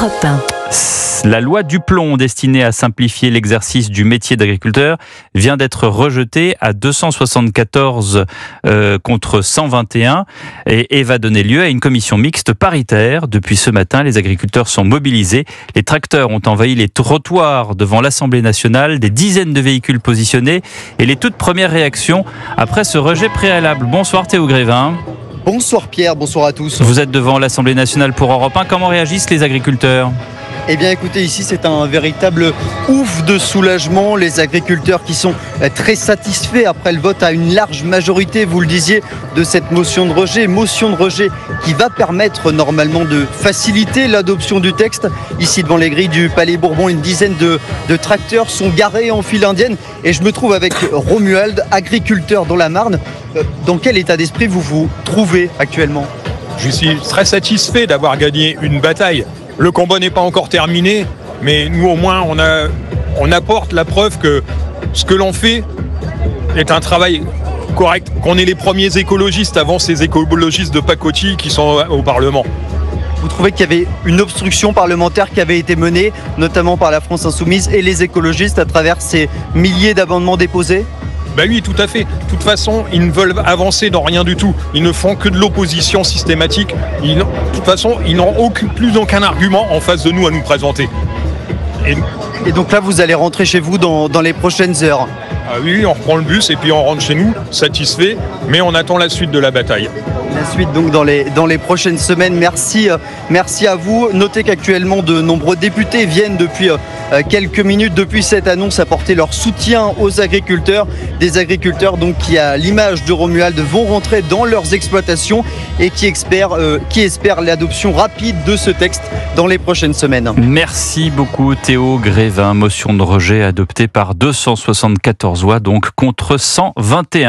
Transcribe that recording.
Europe 1. La loi Duplon, destinée à simplifier l'exercice du métier d'agriculteur, vient d'être rejetée à 274 contre 121 et va donner lieu à une commission mixte paritaire. Depuis ce matin, les agriculteurs sont mobilisés. Les tracteurs ont envahi les trottoirs devant l'Assemblée nationale, des dizaines de véhicules positionnés et les toutes premières réactions après ce rejet préalable. Bonsoir Théo Grévin. Bonsoir Pierre, bonsoir à tous. Vous êtes devant l'Assemblée nationale pour Europe 1. Comment réagissent les agriculteurs ? Eh bien écoutez, ici c'est un véritable ouf de soulagement. Les agriculteurs qui sont très satisfaits après le vote à une large majorité, vous le disiez, de cette motion de rejet. Motion de rejet qui va permettre normalement de faciliter l'adoption du texte. Ici devant les grilles du Palais Bourbon, une dizaine de tracteurs sont garés en file indienne. Et je me trouve avec Romuald, agriculteur dans la Marne. Dans quel état d'esprit vous vous trouvez actuellement ? Je suis très satisfait d'avoir gagné une bataille. Le combat n'est pas encore terminé, mais nous au moins on apporte la preuve que ce que l'on fait est un travail correct, qu'on est les premiers écologistes avant ces écologistes de pacotille qui sont au Parlement. Vous trouvez qu'il y avait une obstruction parlementaire qui avait été menée, notamment par la France Insoumise et les écologistes à travers ces milliers d'amendements déposés ? Ben oui, tout à fait. De toute façon, ils ne veulent avancer dans rien du tout. Ils ne font que de l'opposition systématique. De toute façon, ils n'ont plus aucun argument en face de nous à nous présenter. Et donc là, vous allez rentrer chez vous dans les prochaines heures ? Ah oui, on reprend le bus et puis on rentre chez nous, satisfait, mais on attend la suite de la bataille. La suite donc dans les prochaines semaines. Merci à vous. Notez qu'actuellement de nombreux députés viennent depuis quelques minutes depuis cette annonce apporter leur soutien aux agriculteurs. Des agriculteurs donc qui, à l'image de Romuald, vont rentrer dans leurs exploitations et qui espèrent l'adoption rapide de ce texte dans les prochaines semaines. Merci beaucoup Théo Grévin. Motion de rejet adoptée par 274 voix donc contre 121.